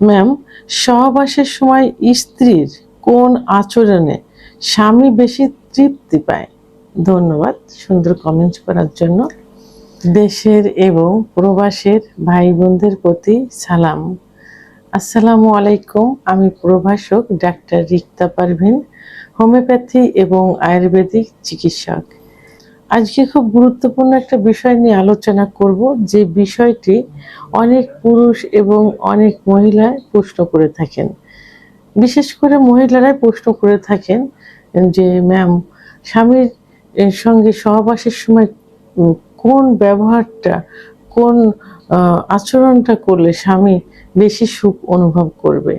Ma'am, সহবাসের সময় স্ত্রীর কোন আচরণে স্বামী বেশি তৃপ্তি পায়? ধন্যবাদ সুন্দর কমেন্ট করার জন্য। দেশের এবং প্রবাসের ভাই বোনদের প্রতি সালাম। আসসালামু আলাইকুম। আমি প্রভাষক ডাক্তার রিক্তা পারভিন, হোমিওপ্যাথি এবং আয়ুর্বেদিক চিকিৎসক। আজকে খুব গুরুত্বপূর্ণ একটা বিষয় নিয়ে আলোচনা করব, যে বিষয়টি অনেক পুরুষ এবং অনেক মহিলা প্রশ্ন করে থাকেন। বিশেষ করে মহিলারাই প্রশ্ন করে থাকেন যে ম্যাম, স্বামীর সঙ্গে সহবাসের সময় কোন ব্যবহারটা, কোন আচরণটা করলে স্বামী বেশি সুখ অনুভব করবে।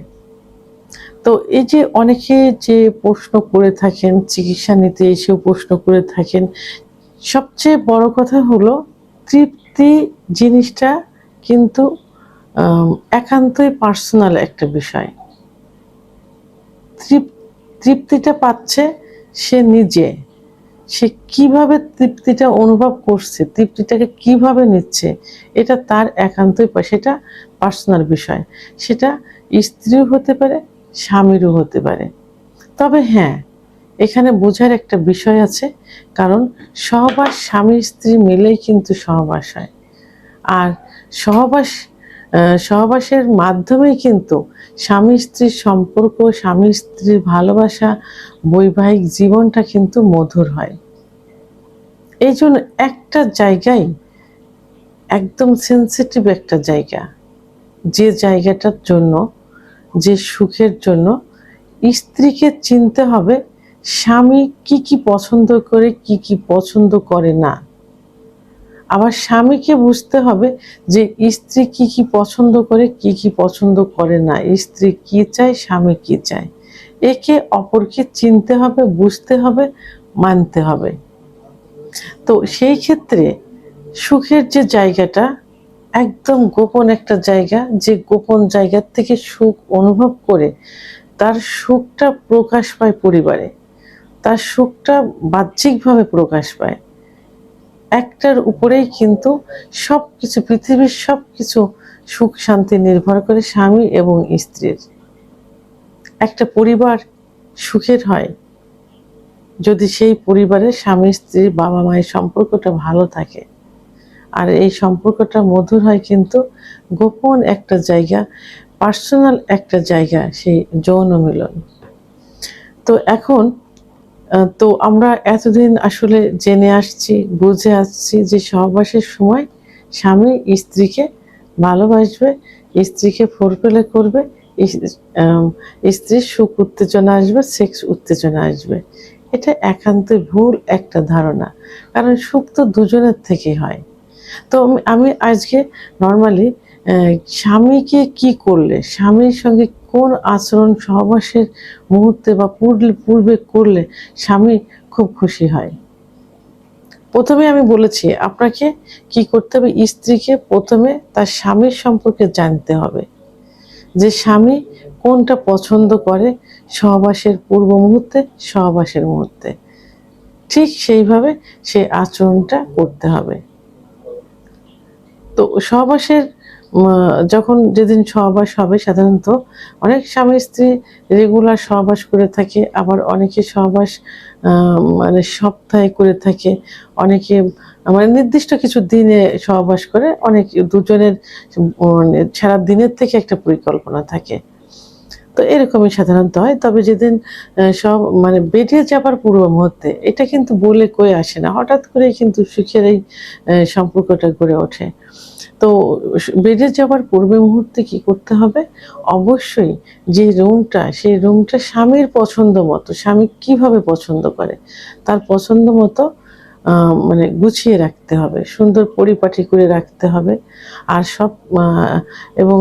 তো এই যে অনেকে যে প্রশ্ন করে থাকেন, চিকিৎসা নিতে এসেও প্রশ্ন করে থাকেন, সবচেয়ে বড় কথা হলো তৃপ্তি জিনিসটা কিন্তু একান্তই পার্সোনাল একটা বিষয়। তৃপ্তিটা পাচ্ছে সে নিজে, সে কিভাবে তৃপ্তিটা অনুভব করছে, তৃপ্তিটাকে কিভাবে নিচ্ছে, এটা তার একান্তই সেটা পার্সোনাল বিষয়। সেটা স্ত্রীও হতে পারে, স্বামীরও হতে পারে। তবে হ্যাঁ, এখানে বোঝার একটা বিষয় আছে, কারণ সহবাস স্বামী স্ত্রী মিলেই কিন্তু সহবাস হয়। আর সহবাসের মাধ্যমেই কিন্তু স্বামী স্ত্রীর সম্পর্ক, স্বামী স্ত্রীর ভালোবাসা, বৈবাহিক জীবনটা কিন্তু মধুর হয়। এই জন্য একটা জায়গায়, একদম সেন্সিটিভ একটা জায়গা, যে জায়গাটার জন্য, যে সুখের জন্য স্ত্রীকে চিনতে হবে স্বামী কি কি পছন্দ করে, কি কি পছন্দ করে না। আবার স্বামীকে বুঝতে হবে যে স্ত্রী কি কি পছন্দ করে, কি কি পছন্দ করে না, স্ত্রী কি চায়, স্বামী কি চায়। একে অপরকে চিনতে হবে, বুঝতে হবে, মানতে হবে। তো সেই ক্ষেত্রে সুখের যে জায়গাটা, একদম গোপন একটা জায়গা, যে গোপন জায়গার থেকে সুখ অনুভব করে তার সুখটা প্রকাশ পায় পরিবারে, তার সুখটা বাহ্যিকভাবে প্রকাশ পায়। একটার উপরেই কিন্তু সবকিছু, পৃথিবীর সবকিছু সুখ শান্তি নির্ভর করে স্বামী এবং স্ত্রীর। একটা পরিবার সুখের হয় যদি সেই পরিবারে স্বামী স্ত্রীর, বাবা মায়ের সম্পর্কটা ভালো থাকে। আর এই সম্পর্কটা মধুর হয় কিন্তু গোপন একটা জায়গা, পার্সোনাল একটা জায়গা, সেই যৌন মিলন। তো এখন তো আমরা এতদিন আসলে জেনে আসছি, বুঝে আসছি যে সহবাসের সময় স্বামী স্ত্রীকে ভালোবাসবে, স্ত্রীকে ফোরপ্লে করবে, স্ত্রীর সুখ উত্তেজনা আসবে, সেক্স উত্তেজনা আসবে। এটা একান্তই ভুল একটা ধারণা, কারণ সুখ তো দুজনের থেকেই হয়। তো আমি আজকে নর্মালি স্বামীকে কি করলে, স্বামীর সঙ্গে কোন আচরণ সহবাসের মুহূর্তে বা পূর্বে করলে স্বামী খুব খুশি হয়। প্রথমে আমি বলেছি আপনাকে কি করতে হবে, স্ত্রীকে প্রথমে তার স্বামীর সম্পর্কে জানতে হবে, যে স্বামী কোনটা পছন্দ করে সহবাসের পূর্ব মুহূর্তে, সহবাসের মুহূর্তে, ঠিক সেইভাবে সেই আচরণটা করতে হবে। তো সহবাসের যখন যেদিন সহবাস হবে, সাধারণত অনেক স্বামী স্ত্রী রেগুলার সহবাস করে থাকে, আবার অনেকে সহবাস মানে সপ্তাহে করে থাকে, অনেকে মানে নির্দিষ্ট কিছু দিনে সহবাস করে, অনেক দুজনের সারা দিনের থেকে একটা পরিকল্পনা থাকে। তো এরকমই সাধারণত হয়। তবে যেদিন সব মানে বেরিয়ে যাবার পূর্ব মুহূর্তে, এটা কিন্তু বলে কয়ে আসে না, হঠাৎ করেই কিন্তু সুখের এই সম্পর্কটা গড়ে ওঠে। তো বেরিয়ে যাবার পূর্বে মুহূর্তে কি করতে হবে, অবশ্যই যে রুমটা, সেই রুমটা স্বামীর পছন্দ মতো, স্বামী কিভাবে পছন্দ করে তার পছন্দ মতো মানে গুছিয়ে রাখতে হবে, সুন্দর পরিপাটি করে রাখতে হবে। আর সব এবং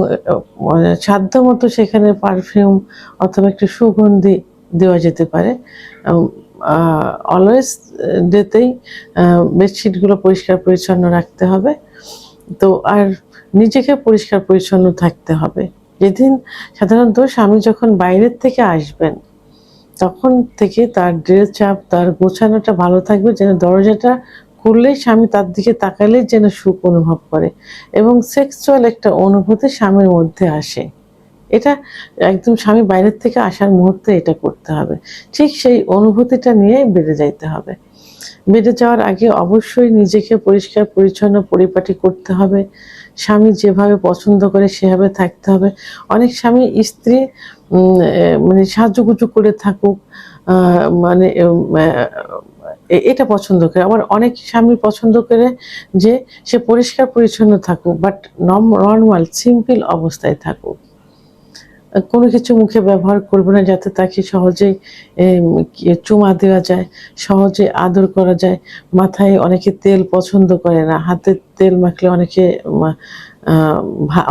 সাধ্য মতো সেখানে পারফিউম অথবা একটু সুগন্ধি দেওয়া যেতে পারে। অলওয়েজ ডেতেই বেডশিটগুলো পরিষ্কার পরিচ্ছন্ন রাখতে হবে। তো আর নিজেকে পরিষ্কার পরিচ্ছন্ন থাকতে হবে। যেদিন সাধারণত স্বামী যখন বাইরের থেকে আসবেন, তখন থেকে তার ড্রেস আপ, তার গোছানোটা ভালো থাকবে, যেন দরজাটা খুললেই স্বামী তার দিকে তাকালেই যেন সুখ অনুভব করে এবং সেক্সুয়াল একটা অনুভূতি স্বামীর মধ্যে আসে। এটা একদম স্বামী বাইরের থেকে আসার মুহূর্তে এটা করতে হবে। ঠিক সেই অনুভূতিটা নিয়ে বেডে যাইতে হবে। বেডে যাওয়ার আগে অবশ্যই নিজেকে পরিষ্কার পরিচ্ছন্ন পরিপাটি করতে হবে। স্বামী যেভাবে পছন্দ করে সেভাবে থাকতে হবে। অনেক স্বামী স্ত্রী মানে সাজুগুজু করে থাকুক, মানে এটা পছন্দ করে। আবার অনেক স্বামী পছন্দ করে যে সে পরিষ্কার পরিচ্ছন্ন থাকুক, বাট নরমাল সিম্পল অবস্থায় থাকুক। কোনো কিছু মুখে ব্যবহার করবে না যাতে তাকে সহজেই চুমা দেওয়া যায়, সহজে আদর করা যায়। মাথায় অনেকে তেল পছন্দ করে না, হাতে তেল মাখলে অনেকে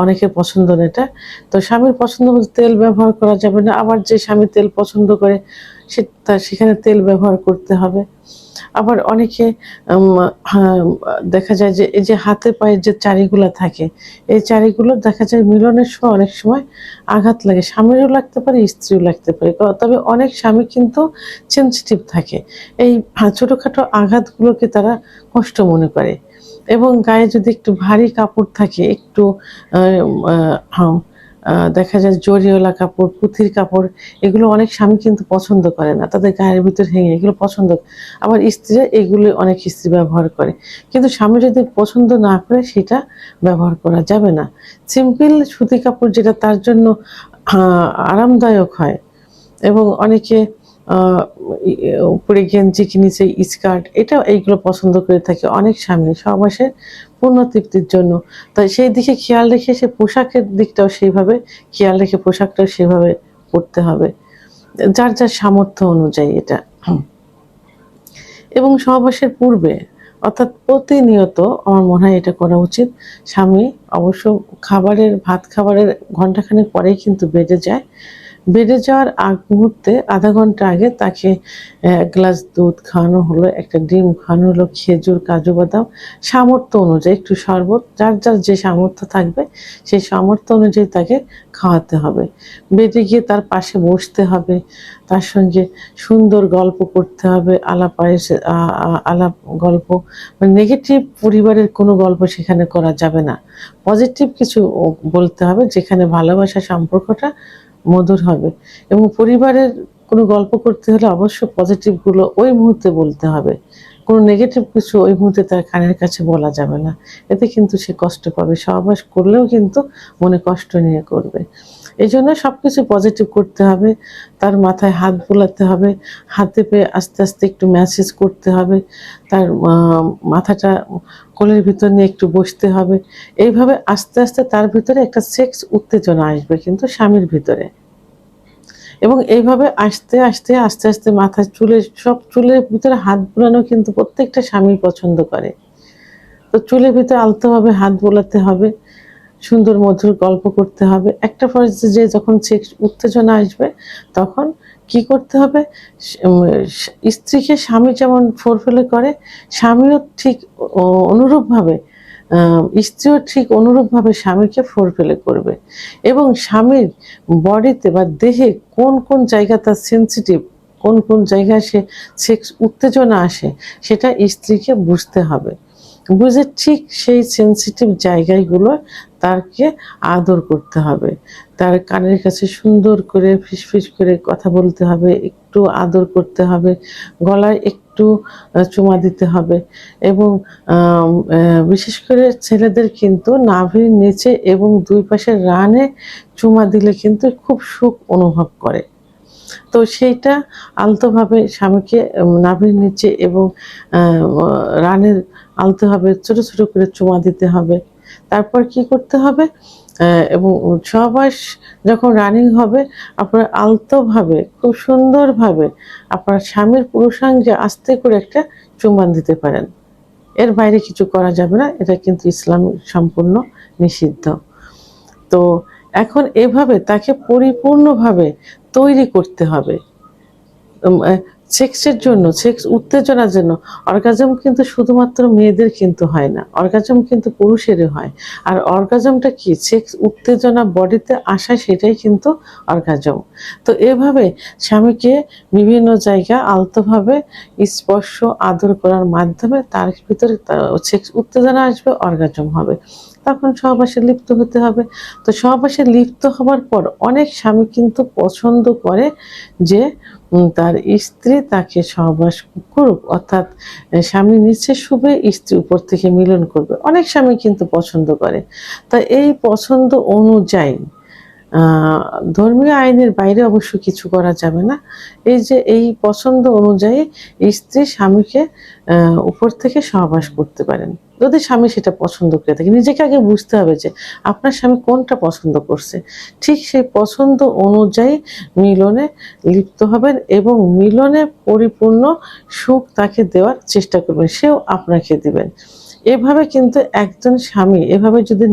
অনেকের পছন্দ না এটা। তো স্বামীর পছন্দ মতো তেল ব্যবহার করা যাবে না, আবার যে স্বামী তেল পছন্দ করে সেখানে তেল ব্যবহার করতে হবে। আবার অনেকে হ্যাঁ, দেখা যায় যে এই যে হাতে পায়ের যে চারিগুলা থাকে, এই চারিগুলো দেখা যায় মিলনের সময় অনেক সময় আঘাত লাগে। স্বামীরও লাগতে পারে, স্ত্রীও লাগতে পারে। তবে অনেক স্বামী কিন্তু সেনসিটিভ থাকে। এই ছোটখাটো আঘাতগুলোকে তারা কষ্ট মনে করে। এবং গায়ে যদি একটু ভারী কাপড় থাকে, একটু আ আ দেখা যায় জরিওয়ালা কাপড়, পুঁথির কাপড়, এগুলো অনেক স্বামী কিন্তু পছন্দ করে না। তাদের গায়ের ভিতর হেঙে এগুলো পছন্দ। আবার স্ত্রীরা এগুলো অনেক স্ত্রী ব্যবহার করে। কিন্তু স্বামী যদি পছন্দ না করে সেটা ব্যবহার করা যাবে না। সিম্পল সুতি কাপড় যেটা তার জন্য আ আরামদায়ক হয়। এবং অনেকে আ উপরে গেঞ্জি কি নিচে স্কার্ট, এইগুলো পছন্দ করে থাকে অনেক স্বামী সহবাসের পূর্ণ তৃপ্তির জন্য। তাই সেই দিকে খেয়াল রেখে সে পোশাকের দিকটাও সেইভাবে খেয়াল রেখে পোশাকটাও সেভাবে পড়তে হবে। যার, যার সামর্থ্য অনুযায়ী এটা। এবং সহবাসের পূর্বে অর্থাৎ প্রতিনিয়ত আমার মনে হয় এটা করা উচিত। স্বামী অবশ্য ভাত খাবারের ঘন্টাখানেক পরেই কিন্তু বেডে যায়। বেডে যাওয়ার আগ মুহূর্তে ০.৫ ঘন্টা আগে তাকে ১ গ্লাস দুধ খাওয়ানো হলো, একটা ডিম খাওয়ানো হলো, খেজুর, কাজু বাদাম, সামর্থ্য অনুযায়ী একটু শরবত, যার, যার যে সামর্থ্য থাকবে সেই সামর্থ্য অনুযায়ী তাকে খাওয়াতে হবে। বেডে গিয়ে তার পাশে বসতে হবে, তার সঙ্গে সুন্দর গল্প করতে হবে, আলাপ গল্প, মানে নেগেটিভ পরিবারের কোনো গল্প সেখানে করা যাবে না। পজিটিভ কিছু বলতে হবে যেখানে ভালোবাসার সম্পর্কটা মধুর হবে। এবং পরিবারের কোনো গল্প করতে হলে অবশ্য পজিটিভ গুলো ওই মুহূর্তে বলতে হবে। কোনো নেগেটিভ কিছু ওই মুহূর্তে তার কানের কাছে বলা যাবে না। এতে কিন্তু সে কষ্ট পাবে। সহবাস করলেও কিন্তু মনে কষ্ট নিয়ে করবে। এজন্য সবকিছু পজিটিভ করতে হবে। তার মাথায় হাত বুলাতে হবে। হাতে পেয়ে আস্তে, আস্তে একটু ম্যাসাজ করতে হবে। তার মাথাটা কোলের ভিতর নিয়ে একটু বসতে হবে। এইভাবে আস্তে, আস্তে তার ভিতরে একটা সেক্স উত্তেজনা আসবে কিন্তু স্বামীর ভিতরে। এবং এইভাবে আস্তে, আস্তে মাথার চুলের ভিতরে হাত বুলানো কিন্তু প্রত্যেকটা স্বামী পছন্দ করে। তো চুলের ভিতরে আলতোভাবে হাত বোলাতে হবে, সুন্দর মধুর গল্প করতে হবে। একটা পর্যায়ে যখন সেক্স উত্তেজনা আসবে তখন কি করতে হবে? স্ত্রীকে স্বামী যেমন ফোরফেলে করে, স্বামীও ঠিক অনুরূপভাবে আ স্ত্রীও ঠিক অনুরূপভাবে স্বামীকে ফোরফেলে করবে। এবং স্বামীর বডিতে বা দেহে কোন, কোন জায়গা তার সেনসিটিভ, কোন, কোন জায়গায় সেক্স উত্তেজনা আসে সেটা স্ত্রীকে বুঝতে হবে। বুঝে ঠিক সেই সেনসিটিভ জায়গাগুলো তাকে আদর করতে হবে। তার কানের কাছে সুন্দর করে ফিসফিস করে কথা বলতে হবে, একটু আদর করতে হবে, গলায় একটু চুমা দিতে হবে। এবং বিশেষ করে ছেলেদের কিন্তু নাভির নিচে এবং ২ পাশের রানে চুমা দিলে কিন্তু খুব সুখ অনুভব করে। তো সেইটা আলতোভাবে স্বামীকে নাভির নিচে এবং আ রানের আলতোভাবে ছোট, ছোট করে চুমা দিতে হবে। তারপর কি করতে হবে? এবং সহবাস যখন রানিং হবে আপনারা আলতোভাবে খুব সুন্দরভাবে আপনার স্বামীর পুরুষাঙ্গে আস্তে করে একটা চুম্বন দিতে পারেন। এর বাইরে কিছু করা যাবে না। এটা কিন্তু ইসলাম সম্পূর্ণ নিষিদ্ধ। তো এখন এভাবে তাকে পরিপূর্ণভাবে তৈরি করতে হবে। সেক্সের জন্য, সেক্স উত্তেজনার জন্য। অর্গাজম কিন্তু শুধুমাত্র মেয়েদের কিন্তু হয় না। অর্গাজম কিন্তু পুরুষেরও হয়। আর অর্গাজমটা কি? সেক্স উত্তেজনা বডিতে আসা, সেটাই কিন্তু অর্গাজম। তো এভাবে স্বামীকে বিভিন্ন জায়গা আলতোভাবে স্পর্শ, আদর করার মাধ্যমে তার ভিতরে সেক্স উত্তেজনা আসবে, অর্গাজম হবে। তখন সহবাসে লিপ্ত হতে হবে। তো সহবাসে লিপ্ত হবার পর অনেক স্বামী কিন্তু পছন্দ করে যে তার স্ত্রী তাকে সহবাস করুক, অর্থাৎ স্বামী নিচে শুবে স্ত্রী উপর থেকে মিলন করবে। অনেক স্বামী কিন্তু পছন্দ করে। তা এই পছন্দ অনুযায়ী ধর্মীয় আইনের বাইরে অবশ্য কিছু করা যাবে না। এই যে এই পছন্দ অনুযায়ী স্ত্রী স্বামীকে উপর থেকে সহবাস করতে পারেন, যদি স্বামী সেটা পছন্দ করে থাকে। নিজেকে আগে বুঝতে হবে যে আপনার স্বামী কোনটা পছন্দ করছে, ঠিক সেই পছন্দ অনুযায়ী মিলনে লিপ্ত হবেন এবং মিলনে পরিপূর্ণ সুখ তাকে দেওয়ার চেষ্টা করবেন, সেও আপনাকে দিবেন। এভাবে কিন্তু একজন স্বামী এভাবে যদি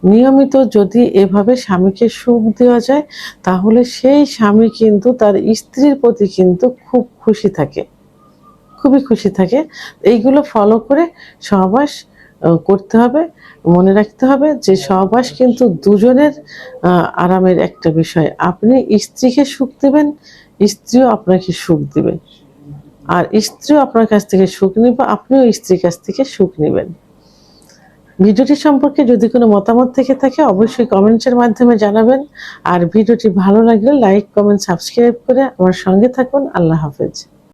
নিয়মিত যদি এভাবে স্বামীকে সুখ দেওয়া যায়, তাহলে সেই স্বামী কিন্তু তার স্ত্রীর প্রতি কিন্তু খুব খুশি থাকে, খুবই খুশি থাকে। এইগুলো ফলো করে সহবাস করতে হবে। মনে রাখতে হবে যে সহবাস কিন্তু দুজনের আরামের একটা বিষয়। আপনি স্ত্রীকে সুখ দিবেন, স্ত্রীও আপনাকে সুখ দিবে, আর স্ত্রীও আপনার কাছ থেকে সুখ নিবে, আপনিও স্ত্রীর কাছ থেকে সুখ নিবেন। ভিডিওটি সম্পর্কে যদি কোনো মতামত থেকে থাকে অবশ্যই কমেন্টসের মাধ্যমে জানাবেন। আর ভিডিওটি ভালো লাগলে লাইক, কমেন্ট, সাবস্ক্রাইব করে আমার সঙ্গে থাকুন। আল্লাহ হাফেজ।